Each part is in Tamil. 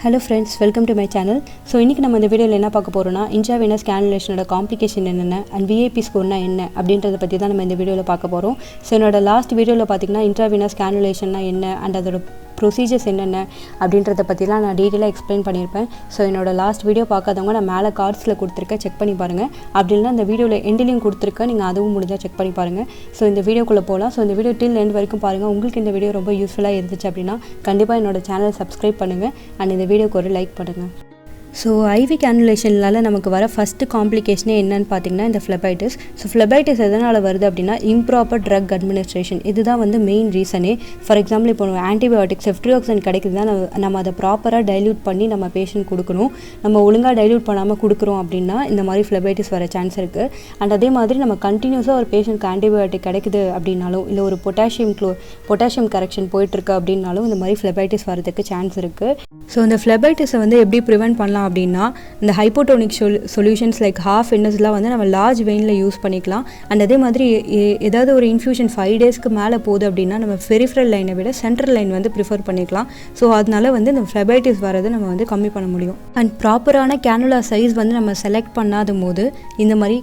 Hello friends, welcome to my channel. So இன்னைக்கு நம்ம இந்த வீடியோல என்ன பார்க்க போறோம்னா Intravenous Cannulation ஓட complication என்னென்ன and VIP score-னா என்ன அப்படின்றத பத்தி தான் நம்ம இந்த வீடியோல பார்க்க போறோம். So என்னோட லாஸ்ட் வீடியோல பாத்தீங்கன்னா Intravenous Cannulation-னா என்ன and அதோட ப்ரொசீஜர்ஸ் என்னென்ன அப்படின்றத பற்றிலாம் நான் டீட்டெயிலாக எக்ஸ்பிளைன் பண்ணியிருப்பேன். ஸோ என்னோடய லாஸ்ட் வீடியோ பார்க்காதவங்க நான் மேலே கார்ட்ஸில் கொடுத்துருக்கேன், செக் பண்ணி பாருங்கள். அப்படி இல்லைனா இந்த வீடியோவில் எண்டிலையும் கொடுத்துருக்கேன், நீங்கள் அதுவும் முடிஞ்சால் செக் பண்ணி பாருங்கள். ஸோ இந்த வீடியோக்குள்ளே போகலாம். ஸோ இந்த வீடியோ டில் எண்ட் வரைக்கும் பாருங்கள். உங்களுக்கு இந்த வீடியோ ரொம்ப யூஸ்ஃபுல்லாக இருந்துச்சு அப்படின்னா கண்டிப்பாக என்னோடய சேனல் சப்ஸ்கிரைப் பண்ணுங்கள் அண்ட் இந்த வீடியோக்கு ஒரு லைக் பண்ணுங்கள். ஸோ ஐவி கேனுலேஷனால் நமக்கு வர ஃபஸ்ட்டு காம்ப்ளிகேஷனே என்னன்னு பார்த்தீங்கன்னா இந்த phlebitis. ஸோ phlebitis எதனால் வருது அப்படின்னா இம்ப்ராப்பர் ட்ரக் அட்மினிஸ்ட்ரேஷன். இதுதான் வந்து மெயின் ரீசனே. ஃபார் எக்ஸாம்பிள் இப்போ ஆன்டிபயோட்டிக்ஸ் செஃப்ட்ரியாக்சன் கிடைக்குதுன்னா நம்ம அதை ப்ராப்பராக டைல்யூட் பண்ணி நம்ம பேஷண்ட் கொடுக்கணும். நம்ம ஒழுங்காக டைல்யூட் பண்ணாமல் கொடுக்குறோம் அப்படின்னா இந்த மாதிரி phlebitis வர சான்ஸ் இருக்குது. அண்ட் அதே மாதிரி நம்ம கண்டினியூஸாக ஒரு பேஷண்ட்க்கு ஆன்டிபயோட்டிக் கிடைக்குது அப்படின்னாலும் இல்லை ஒரு பொட்டாசியம் கரெக்ஷன் போயிட்டுருக்கு அப்படின்னாலும் இந்த மாதிரி phlebitis வரதுக்கு சான்ஸ் இருக்குது. ஸோ இந்த phlebitis வந்து எப்படி ப்ரிவென்ட் பண்ணலாம் அப்படின்னா இந்த ஹைப்போடோனிக் சொல்யூஷன்ஸ் லைக் ஹாஃப் என்எஸ்லாம் வந்து நம்ம லார்ஜ் வெயினில் யூஸ் பண்ணிக்கலாம். அண்ட் அதே மாதிரி ஏதாவது ஒரு இன்ஃபியூஷன் 5 டேஸ்க்கு மேலே போகுது அப்படின்னா நம்ம பெரிஃபரல் லைனை விட சென்ட்ரல் லைன் வந்து ப்ரிஃபர் பண்ணிக்கலாம். ஸோ அதனால வந்து இந்த phlebitis வரதை நம்ம வந்து கம்மி பண்ண முடியும். அண்ட் ப்ராப்பரான கேனுலா சைஸ் வந்து நம்ம செலக்ட் பண்ணாத போது இந்த மாதிரி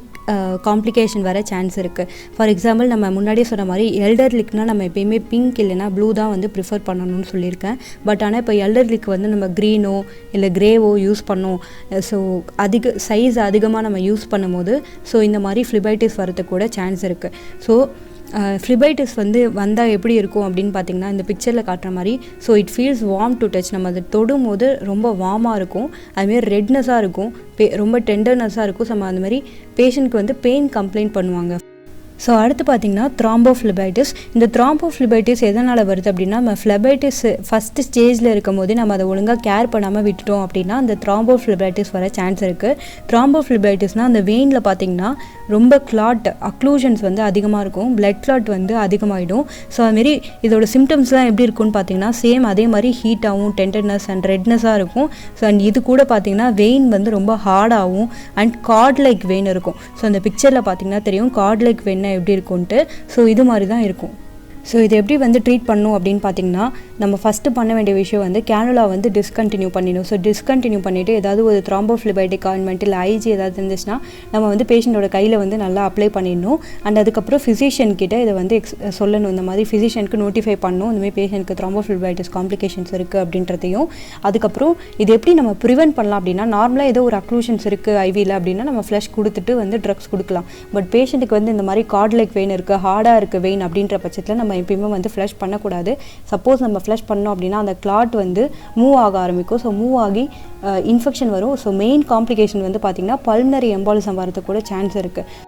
காம்ப்ளிகேஷன் வர சான்ஸ் இருக்குது. ஃபார் எக்ஸாம்பிள் நம்ம முன்னாடியே சொன்ன மாதிரி எல்டர்லிக்னா நம்ம எப்பயுமே பிங்க் இல்லைனா ப்ளூ தான் வந்து ப்ரிஃபர் பண்ணணும்னு சொல்லியிருக்கேன். பட் ஆனால் இப்போ எல்டர்லிக் வந்து நம்ம க்ரீனோ இல்லை கிரேவோ யூஸ் பண்ணோம். ஸோ சைஸ் அதிகமாக நம்ம யூஸ் பண்ணும்போது ஸோ இந்த மாதிரி phlebitis வரதுக்கு கூட சான்ஸ் இருக்குது. ஸோ phlebitis வந்து வந்தால் எப்படி இருக்கும் அப்படின்னு பார்த்தீங்கன்னா இந்த பிக்சரில் காட்டுற மாதிரி so it feels warm to touch. நம்ம அதை தொடும் போது ரொம்ப வார்மாக இருக்கும், அதுமாரி ரெட்னஸாக இருக்கும், ரொம்ப டெண்டர்னஸாக இருக்கும். நம்ம அந்த மாதிரி பேஷண்ட்க்கு வந்து பெயின் கம்ப்ளைண்ட் பண்ணுவாங்க. ஸோ அடுத்து பார்த்திங்கன்னா thrombophlebitis. இந்த thrombophlebitis எதனால் வருது அப்படின்னா நம்ம phlebitis ஃபஸ்ட்டு ஸ்டேஜில் இருக்கும் போது நம்ம அதை ஒழுங்காக கேர் பண்ணாமல் விட்டுட்டோம் அப்படின்னா அந்த thrombophlebitis வர சான்ஸ் இருக்குது. thrombophlebitisனால் அந்த வெயினில் பார்த்திங்கன்னா ரொம்ப அக்ளூஷன்ஸ் வந்து அதிகமாக இருக்கும், பிளட் கிளாட் வந்து அதிகமாகிடும். ஸோ அதுமாரி இதோட சிம்டம்ஸ்லாம் எப்படி இருக்குன்னு பார்த்தீங்கன்னா சேம் அதே மாதிரி ஹீட்டாகவும் டெண்டர்னஸ் அண்ட் ரெட்னஸாக இருக்கும். ஸோ அண்ட் இது கூட பார்த்திங்கன்னா வெயின் வந்து ரொம்ப ஹார்டாகவும் அண்ட் கார்ட் லைக் வெயின் இருக்கும். ஸோ அந்த பிக்சரில் பார்த்திங்கன்னா தெரியும் கார்ட் லைக் வெயின் எப்படி இருக்கும்ட்டு. ஸோ இது மாதிரி தான் இருக்கும். ஸோ இது எப்படி வந்து ட்ரீட் பண்ணணும் அப்படின்னு பார்த்தீங்கன்னா நம்ம ஃபஸ்ட்டு பண்ண வேண்டிய விஷயம் வந்து கேனுலா வந்து டிஸ்கண்டினியூ பண்ணிடணும். ஸோ டிஸ்கண்டினியூ பண்ணிவிட்டு ஏதாவது ஒரு thrombophlebitic ஆயின்மெண்ட் இல்லை ஐஜி ஏதாவது இருந்துச்சுன்னா நம்ம வந்து பேஷண்ட்டோட கையில் வந்து நல்லா அப்ளை பண்ணிடணும். அண்ட் அதுக்கப்புறம் ஃபிசிஷியன் கிட்ட இதை வந்து சொல்லணும், இந்த மாதிரி ஃபிசிஷியனுக்கு நோட்டிஃபை பண்ணணும் இந்தமாதிரி பேஷண்ட்க்கு thrombophlebitis காம்ப்ளிகேஷன்ஸ் இருக்குது அப்படின்றதையும். அதுக்கப்புறம் இது எப்படி நம்ம ப்ரிவென்ட் பண்ணலாம் அப்படின்னா நார்மலாக ஏதோ ஒரு அக்ளூஷன்ஸ் இருக்குது ஐவியில் அப்படின்னா நம்ம ஃப்ளஷ் கொடுத்துட்டு வந்து ட்ரக்ஸ் கொடுக்கலாம். பட் பேஷண்ட்டுக்கு வந்து இந்த மாதிரி கார்ட் லைக் வெயின் இருக்குது, ஹார்டாக இருக்குது வெயின் அப்படின்ற பட்சத்தில் நம்ம எப்பயுமே வந்து ஃப்ளஷ் பண்ணக்கூடாது. சப்போஸ் நம்ம ஃப்ளஷ் பண்ணோம் அப்படின்னா அந்த கிளாட் வந்து மூவ் ஆக ஆரம்பிக்கும். ஸோ மூவ் ஆகி இன்ஃபெக்ஷன் வரும். ஸோ மெயின் காம்ப்ளிகேஷன் வந்து பார்த்திங்கன்னா பல்மனரி எம்பாலிசம் வரதுக்கு கூட சான்ஸ் இருக்குது.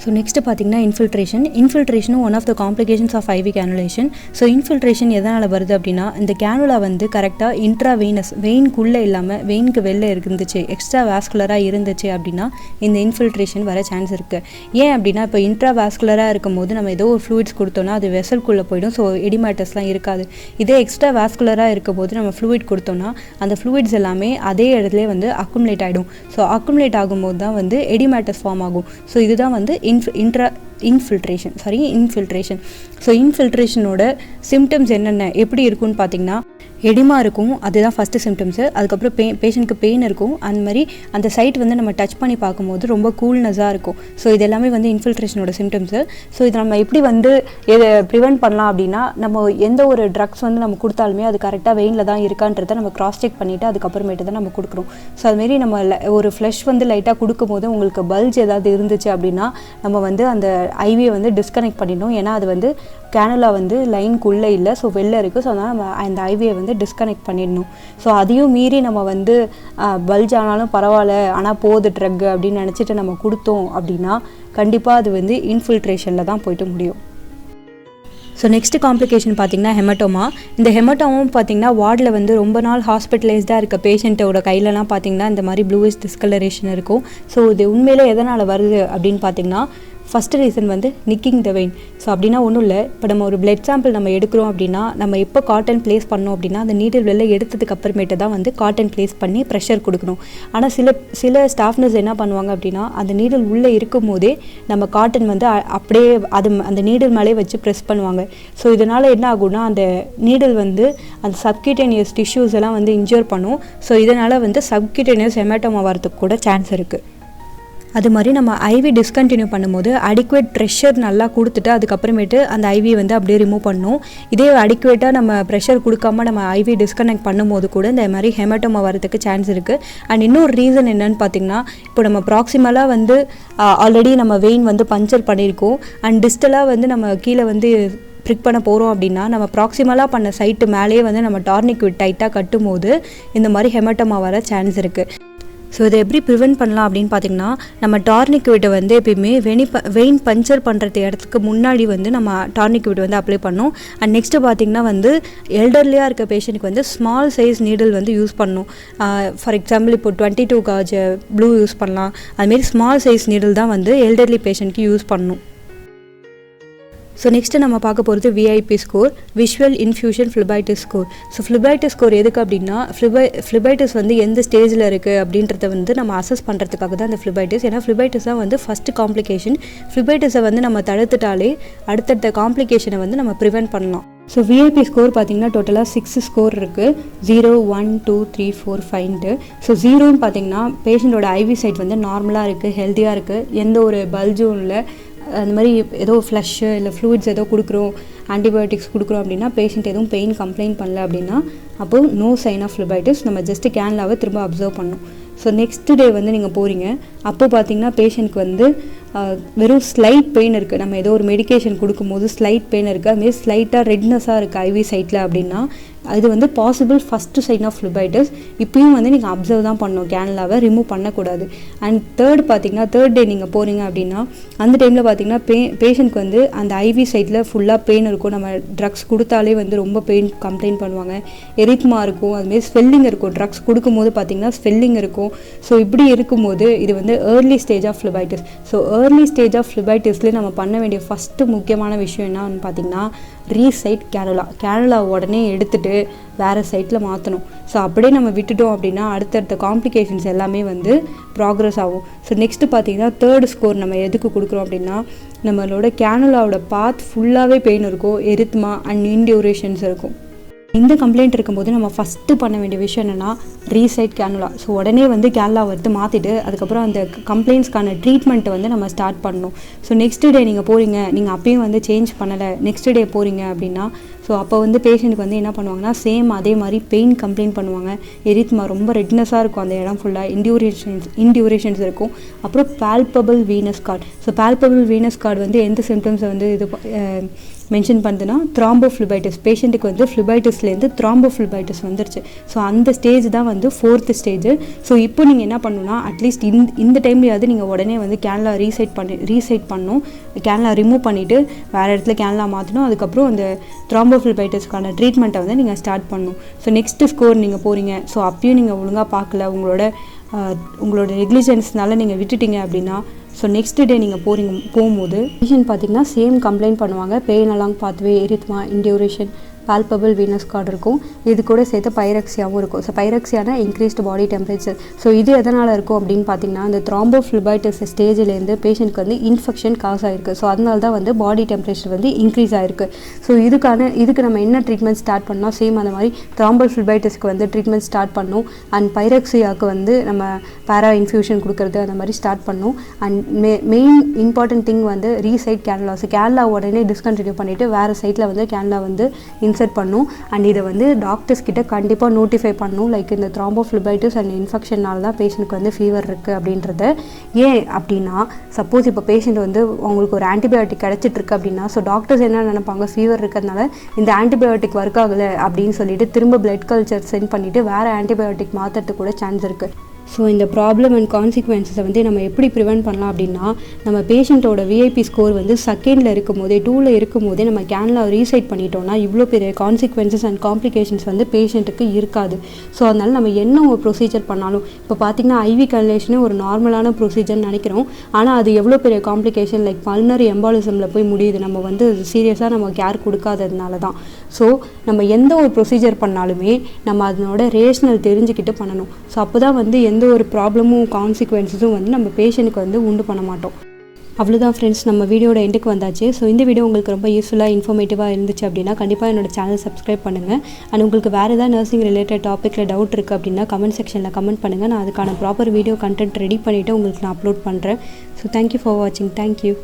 ஸோ நெக்ஸ்ட்டு பார்த்திங்கன்னா இன்ஃபில்ட்ரேஷனும் one of the complications of IV cannulation. So infiltration எதனால் வருது அப்படின்னா இந்த கேனுலா வந்து கரெக்டாக இன்ட்ராவெனஸ் வெயின்குள்ளே இல்லாமல் வெயினுக்கு வெளில இருந்துச்சு, எக்ஸ்ட்ரா வாஸ்குலராக இருந்துச்சு அப்படின்னா இந்த இன்ஃபில்ட்ரேஷன் வர சான்ஸ் இருக்குது. ஏன் அப்படின்னா இப்போ இன்ட்ராவாஸ்குலராக இருக்கும்போது நம்ம ஏதோ ஒரு ஃப்ளூயிட்ஸ் கொடுத்தோன்னா அது வெசல்குள்ளே போய்டும். ஸோ எடிமேட்டஸ்லாம் இருக்காது. இதே எக்ஸ்ட்ரா வாஸ்குலராக இருக்கும்போது நம்ம ஃப்ளூயிட் கொடுத்தோன்னா அந்த ஃப்ளூயிட்ஸ் எல்லாமே அதே இடத்துல வந்து அக்குமுலேட் ஆகிடும். ஸோ அக்குமுலேட் ஆகும்போது தான் வந்து எடிமேட்டஸ் ஃபார்ம் ஆகும். ஸோ இதுதான் வந்து இன்ஃபில்ட்ரேஷன். ஸோ இன்ஃபில்ட்ரேஷனோட சிம்டம்ஸ் என்னென்ன எப்படி இருக்குன்னு பார்த்தீங்கன்னா எடிமா இருக்கும், அதுதான் ஃபஸ்ட்டு சிம்டம்ஸு. அதுக்கப்புறம் பேஷண்ட்க்கு பெயின் இருக்கும். அந்த மாதிரி அந்த சைட் வந்து நம்ம டச் பண்ணி பார்க்கும்போது ரொம்ப கூல்னஸாக இருக்கும். ஸோ இது எல்லாமே வந்து இன்ஃபில்ட்ரேஷனோட சிம்டம்ஸு. ஸோ இதை நம்ம எப்படி வந்து இதை ப்ரிவென்ட் பண்ணலாம் அப்படின்னா நம்ம எந்த ஒரு ட்ரக்ஸ் வந்து நம்ம கொடுத்தாலுமே அது கரெக்டாக வெயினில் தான் இருக்கான்றதை நம்ம கிராஸ் செக் பண்ணிவிட்டு அதுக்கப்புறமேட்டு தான் நம்ம கொடுக்குறோம். ஸோ அதுமாரி நம்ம ஒரு ஃப்ளஷ் வந்து லைட்டாக கொடுக்கும்போது உங்களுக்கு பல்ஜ் ஏதாவது இருந்துச்சு அப்படின்னா நம்ம வந்து அந்த ஐவியை வந்து டிஸ்கனெக்ட் பண்ணிடணும். ஏன்னா அது வந்து கேனுலா வந்து லைனுக்குள்ளே இல்லை, ஸோ வெளில இருக்குது. ஸோ அதனால் நம்ம அந்த ஐவியை வந்து டிஸ்கனெக்ட் பண்ணிடணும். ஸோ அதையும் மீறி நம்ம வந்து பல்ஜ் ஆனாலும் பரவாயில்ல ஆனால் போகுது ட்ரக் அப்படின்னு நினச்சிட்டு நம்ம கொடுத்தோம் அப்படின்னா கண்டிப்பாக அது வந்து இன்ஃபில்ட்ரேஷனில் தான் போய்ட்டு முடியும். ஸோ நெக்ஸ்ட்டு காம்ப்ளிகேஷன் பார்த்திங்கன்னா ஹெமட்டோமா. இந்த ஹெமட்டோமும் பார்த்திங்கன்னா வார்டில் வந்து ரொம்ப நாள் ஹாஸ்பிட்டலைஸ்டாக இருக்க பேஷண்ட்டோட கையிலலாம் பார்த்திங்கன்னா இந்த மாதிரி ப்ளூயிஷ் டிஸ்கலரேஷன் இருக்கும். ஸோ இது உண்மையிலே எதனால் வருது அப்படின்னு பார்த்திங்கன்னா ஃபஸ்ட்டு ரீசன் வந்து நிக்கிங் த வெயின். ஸோ அப்படின்னா ஒன்றும் இல்லை, இப்போ நம்ம ஒரு பிளட் சாம்பிள் நம்ம எடுக்கிறோம் அப்படின்னா நம்ம எப்போ காட்டன் ப்ளேஸ் பண்ணோம் அப்படின்னா அந்த நீடில் வெளில எடுத்ததுக்கு அப்புறமேட்டு தான் வந்து காட்டன் ப்ளேஸ் பண்ணி ப்ரெஷர் கொடுக்கணும். ஆனால் சில ஸ்டாஃப் நர்ஸ் என்ன பண்ணுவாங்க அப்படின்னா அந்த நீடில் உள்ளே இருக்கும் போதே நம்ம காட்டன் வந்து அப்படியே அந்த நீடில் மேலே வச்சு ப்ரெஸ் பண்ணுவாங்க. ஸோ இதனால் என்ன ஆகும்னா அந்த நீடில் வந்து அந்த சப்கியூட்டேனியஸ் டிஷ்யூஸ் எல்லாம் வந்து இன்ஜூர் பண்ணும். ஸோ இதனால் வந்து சப்கியூட்டேனியஸ் ஹெமாட்டோமா வரதுக்கு கூட சான்ஸ் இருக்குது. அது மாதிரி நம்ம ஐவி டிஸ்கண்டினியூ பண்ணும்போது அடிக்குவேட் ப்ரெஷர் நல்லா கொடுத்துட்டு அதுக்கப்புறமேட்டு அந்த ஐவி வந்து அப்படியே ரிமூவ் பண்ணணும். இதே அடிக்குவேட்டாக நம்ம ப்ரெஷர் கொடுக்காம நம்ம ஐவி டிஸ்கனெக்ட் பண்ணும்போது கூட இந்த மாதிரி ஹெமாட்டோமா வரதுக்கு சான்ஸ் இருக்குது. அண்ட் இன்னொரு ரீசன் என்னன்னு பார்த்தீங்கன்னா, இப்போ நம்ம ப்ராக்சிமலாக வந்து ஆல்ரெடி நம்ம வெயின் வந்து பஞ்சர் பண்ணியிருக்கோம் அண்ட் டிஸ்டலாக வந்து நம்ம கீழே வந்து ப்ரிக் பண்ண போகிறோம் அப்படின்னா நம்ம ப்ராக்சிமலாக பண்ண சைட்டு மேலேயே வந்து நம்ம டார்னிக்விட் டைட்டாக கட்டும் போது இந்த மாதிரி ஹெமாட்டோமா வர சான்ஸ் இருக்குது. ஸோ இதை எப்படி ப்ரிவென்ட் பண்ணலாம் அப்படின்னு பார்த்தீங்கன்னா, நம்ம டார்னிக்விட்டை வந்து எப்பயுமே வெயின் பஞ்சர் பண்ணுறது இடத்துக்கு முன்னாடி வந்து நம்ம டார்னிக்விட் வந்து அப்ளை பண்ணணும். அண்ட் நெக்ஸ்ட்டு பார்த்திங்கன்னா வந்து எல்டர்லியாக இருக்க பேஷண்ட்டுக்கு வந்து ஸ்மால் சைஸ் நீடில் வந்து யூஸ் பண்ணணும். ஃபார் எக்ஸாம்பிள் இப்போ 22 gauge ப்ளூ யூஸ் பண்ணலாம். அதுமாரி ஸ்மால் சைஸ் நீடில் தான் வந்து எல்டர்லி பேஷண்ட்க்கு யூஸ் பண்ணணும். ஸோ நெக்ஸ்ட்டு நம்ம பார்க்க போகிறது VIP score, visual infusion phlebitis score. So phlebitis score எதுக்கு அப்படின்னா, phlebitis வந்து எந்த ஸ்டேஜில் இருக்குது அப்படின்றத வந்து நம்ம அசஸ் பண்ணுறதுக்காக தான் அந்த phlebitis. ஏன்னா phlebitis தான் வந்து ஃபஸ்ட்டு காம்ப்ளிகேஷன். phlebitis-ஐ வந்து நம்ம தடுத்துட்டாலே அடுத்தடுத்த காம்ப்ளிகேஷனை வந்து நம்ம ப்ரிவென்ட் பண்ணலாம். ஸோ விஐபி ஸ்கோர் பார்த்திங்கன்னா டோட்டலாக 6 ஸ்கோர் இருக்குது, 0, 1, 2, 3, 4, 5. ஸோ 0ன்னு பார்த்திங்கன்னா பேஷண்ட்டோட ஐவி சைட் வந்து நார்மலாக இருக்குது, ஹெல்த்தியாக இருக்குது, எந்த ஒரு பல்ஜும் இல்லை. அந்த மாதிரி ஏதோ ஃப்ளஷ்ஷு இல்லை ஃப்ளூயிட்ஸ் ஏதோ கொடுக்குறோம், ஆன்டிபயோட்டிக்ஸ் கொடுக்குறோம் அப்படின்னா பேஷண்ட் எதுவும் பெயின் கம்ப்ளைண்ட் பண்ணல அப்படின்னா அப்போது நோ சைன் ஆஃப் phlebitis. நம்ம ஜஸ்ட்டு கேன்லாவை திரும்ப அப்சர்வ் பண்ணணும். ஸோ நெக்ஸ்ட் டே வந்து நீங்கள் போகிறீங்க, அப்போது பார்த்தீங்கன்னா பேஷண்ட்க்கு வந்து வெறும் ஸ்லைட் பெயின் இருக்குது. நம்ம ஏதோ ஒரு மெடிக்கேஷன் கொடுக்கும்போது ஸ்லைட் பெயின் இருக்குது, அதுமாரி ஸ்லைட்டாக ரெட்னஸாக இருக்குது ஐவி சைட்டில் அப்படின்னா அது வந்து possible first sign of phlebitis. இப்பயும் வந்து நீங்கள் அப்சர்வ் தான் பண்ணணும், கேன்லாவை ரிமூவ் பண்ணக்கூடாது. அண்ட் தேர்ட் டே நீங்கள் போகிறீங்க அப்படின்னா அந்த டைமில் பார்த்தீங்கன்னா பேஷண்ட்க்கு வந்து அந்த ஐவி சைட்டில் ஃபுல்லாக பெயின் இருக்கும். நம்ம ட்ரக்ஸ் கொடுத்தாலே வந்து ரொம்ப பெயின் கம்ப்ளைண்ட் பண்ணுவாங்க, எரித்மா இருக்கும், அதுமாரி ஸ்வெல்லிங் இருக்கும். ட்ரக்ஸ் கொடுக்கும்போது பார்த்தீங்கன்னா ஸ்வெல்லிங் இருக்கும். ஸோ இப்படி இருக்கும்போது இது வந்து early stage of phlebitis. So early stage of phlebitisலேயே நம்ம பண்ண வேண்டிய ஃபஸ்ட்டு முக்கியமான விஷயம் என்னன்னு பார்த்தீங்கன்னா ரீசைட் கேனுலா உடனே எடுத்துகிட்டு வேறு சைட்டில் மாற்றணும். ஸோ அப்படியே நம்ம விட்டுட்டோம் அப்படின்னா அடுத்தடுத்த காம்ப்ளிகேஷன்ஸ் எல்லாமே வந்து ப்ராக்ரஸ் ஆகும். ஸோ நெக்ஸ்ட்டு பார்த்தீங்கன்னா தேர்ட் ஸ்கோர் நம்ம எதுக்கு கொடுக்குறோம் அப்படின்னா, நம்மளோட கேனுலாவோட பாத் ஃபுல்லாகவே பெயின் இருக்கும், எரித்மா அண்ட் இன்டியூரேஷன்ஸ் இருக்கும். இந்த கம்ப்ளைண்ட் இருக்கும்போது நம்ம ஃபஸ்ட்டு பண்ண வேண்டிய விஷயம் என்னென்னா ரீசைட் கேனுலா. ஸோ உடனே வந்து கேனுலா வந்து மாற்றிட்டு அதுக்கப்புறம் அந்த கம்ப்ளைண்ட்ஸ்க்கான ட்ரீட்மெண்ட்டை வந்து நம்ம ஸ்டார்ட் பண்ணணும். ஸோ நெக்ஸ்ட் டே நீங்கள் போகிறீங்க, நீங்கள் அப்பயும் வந்து சேஞ்ச் பண்ணலை, நெக்ஸ்ட் டே போகிறீங்க அப்படின்னா ஸோ அப்போ வந்து பேஷண்ட்டுக்கு வந்து என்ன பண்ணுவாங்கன்னா சேம் அதே மாதிரி பெயின் கம்ப்ளைண்ட் பண்ணுவாங்க, எரித்மா ரொம்ப ரெட்னஸாக இருக்கும் அந்த இடம் ஃபுல்லாக, இன்டியூரேஷன்ஸ் இருக்கும். அப்புறம் palpable venous cord. So palpable venous cord வந்து எந்த சிம்டம்ஸை வந்து இது மென்ஷன் பண்ணுதுன்னா thrombophlebitis. பேஷண்ட்டுக்கு வந்து phlebitisலேருந்து thrombophlebitis வந்துருச்சு. ஸோ அந்த ஸ்டேஜ் தான் வந்து 4th ஸ்டேஜ். ஸோ இப்போ நீங்கள் என்ன பண்ணணும்னா அட்லீஸ்ட் இந்த டைம்லையாவது நீங்கள் உடனே வந்து கேன்லா ரீசைட் பண்ணணும், கேன்லா ரிமூவ் பண்ணிவிட்டு வேறு இடத்துல கேன்லா மாற்றணும். அதுக்கப்புறம் அந்த thrombophlebitisக்கான ட்ரீட்மெண்ட்டை வந்து நீங்கள் ஸ்டார்ட் பண்ணணும். ஸோ நெக்ஸ்ட்டு ஸ்கோர் நீங்கள் போகிறீங்க, ஸோ அப்பயும் நீங்கள் ஒழுங்காக பார்க்கல, உங்களோட நெக்லிஜென்ஸ்னால நீங்கள் விட்டுட்டீங்க அப்படின்னா ஸோ நெக்ஸ்ட் டே நீங்கள் போகும்போது பேஷண்ட் பார்த்தீங்கன்னா சேம் கம்ப்ளைண்ட் பண்ணுவாங்க, pain along pathway, erythema, induration, palpable venous cord இருக்கும். இது கூட சேர்த்து பைரக்சியாவும் இருக்கும். ஸோ பைரக்சியானா இன்க்ரீஸ்டு பாடி டெம்பரேச்சர். ஸோ இது எதனால் இருக்கும் அப்படின்னு பார்த்தீங்கன்னா அந்த thrombophlebitis ஸ்டேஜிலேருந்து பேஷண்ட்க்கு வந்து இன்ஃபெக்ஷன் காஸ் ஆகிருக்கு. ஸோ அதனால தான் வந்து பாடி டெம்பரேச்சர் வந்து இன்க்ரீஸ் ஆகிருக்கு. ஸோ இதுக்கு நம்ம என்ன ட்ரீட்மெண்ட் ஸ்டார்ட் பண்ணோம், சேம் அந்த மாதிரி thrombophlebitisக்கு வந்து ட்ரீட்மெண்ட் ஸ்டார்ட் பண்ணோம். அண்ட் பைரக்சியாவுக்கு வந்து நம்ம பேரா இன்ஃபியூஷன் கொடுக்குறது அந்த மாதிரி ஸ்டார்ட் பண்ணோம். அண்ட் மெயின் இம்பார்ட்டன்ட் திங் வந்து ரீசைட் கேன்லா. ஸோ கேன்லா உடனே டிஸ்கண்டினியூ பண்ணிவிட்டு வேறு சைட்டில் வந்து கேன்லா வந்து இன்சர்ட் பண்ணும். அண்ட் இதை வந்து டாக்டர்ஸ் கிட்ட கண்டிப்பாக நோட்டிஃபை பண்ணணும், லைக் இந்த thrombophlebitis அண்ட் இன்ஃபெக்ஷனால தான் பேஷண்ட்டுக்கு வந்து ஃபீவர் இருக்குது அப்படின்றத. ஏன் அப்படின்னா சப்போஸ் இப்போ பேஷண்ட் வந்து அவங்களுக்கு ஒரு ஆன்டிபயோட்டிக் கிடச்சிட்ருக்கு அப்படின்னா ஸோ டாக்டர்ஸ் என்ன நினைப்பாங்க, ஃபீவர் இருக்கிறதுனால இந்த ஆன்டிபயோட்டிக் ஒர்க் ஆகலை அப்படின்னு சொல்லிட்டு திரும்ப பிளட் கல்ச்சர் சென்ட் பண்ணிவிட்டு வேறு ஆன்டிபயோட்டிக் மாற்றுறதுக்கு கூட சான்ஸ் இருக்குது. ஸோ இந்த ப்ராப்ளம் அண்ட் கான்சிக்வன்ஸை வந்து நம்ம எப்படி ப்ரிவென்ட் பண்ணலாம் அப்படின்னா, நம்ம பேஷண்ட்டோட விஐபி ஸ்கோர் வந்து செகண்டில் இருக்கும் போதே 2ல் இருக்கும் போதே நம்ம கேன்ல ரீசெட் பண்ணிட்டோம்னா இவ்வளோ பெரிய கான்சிக்வன்சஸ் அண்ட் காம்ப்ளிகேஷன்ஸ் வந்து பேஷண்ட்டுக்கு இருக்காது. ஸோ அதனால் நம்ம என்ன ஒரு ப்ரொசீஜர் பண்ணாலும், இப்போ பார்த்திங்கன்னா ஐவி கன்லேஷனே ஒரு நார்மலான ப்ரொசீஜர்னு நினைக்கிறோம். ஆனால் அது எவ்வளோ பெரிய காம்ப்ளிகேஷன் லைக் பல்னரி எம்பாலிசமில் போய் முடியுது, நம்ம வந்து சீரியஸாக நம்ம கேர் கொடுக்காததுனால தான். ஸோ நம்ம எந்த ஒரு ப்ரொசீஜர் பண்ணாலுமே நம்ம அதனோட ரேஷனல் தெரிஞ்சுக்கிட்டு பண்ணணும். ஸோ அப்போ தான் வந்து எந்த ஒரு ப்ராப்ளமும் கான்சிக்வன்ஸஸும் வந்து நம்ம பேஷண்ட்டுக்கு வந்து உண்டு பண்ண மாட்டோம். அவ்வளோதான் ஃப்ரெண்ட்ஸ், நம்ம வீடியோட எண்டுக்கு வந்தாச்சு. ஸோ இந்த வீடியோ உங்களுக்கு ரொம்ப யூஸ்ஃபுல்லாக இன்ஃபர்மேட்டிவாக இருந்துச்சு அப்படின்னா கண்டிப்பாக என்னோட சேனல் சப்ஸ்கிரைப் பண்ணுங்கள். அண்ட் உங்களுக்கு வேறு ஏதாவது நர்சிங் ரிலேட்டட் டாப்பிக்கில் டவுட் இருக்குது அப்படின்னா கமெண்ட் செக்ஷனில் கமெண்ட் பண்ணுங்கள். நான் அதுக்கான ப்ராப்பர் வீடியோ கண்டென்ட் ரெடி பண்ணிவிட்டு உங்களுக்கு நான் அப்லோட் பண்ணுறேன். ஸோ தேங்க்யூ ஃபார் வாட்சிங். தேங்க்யூ.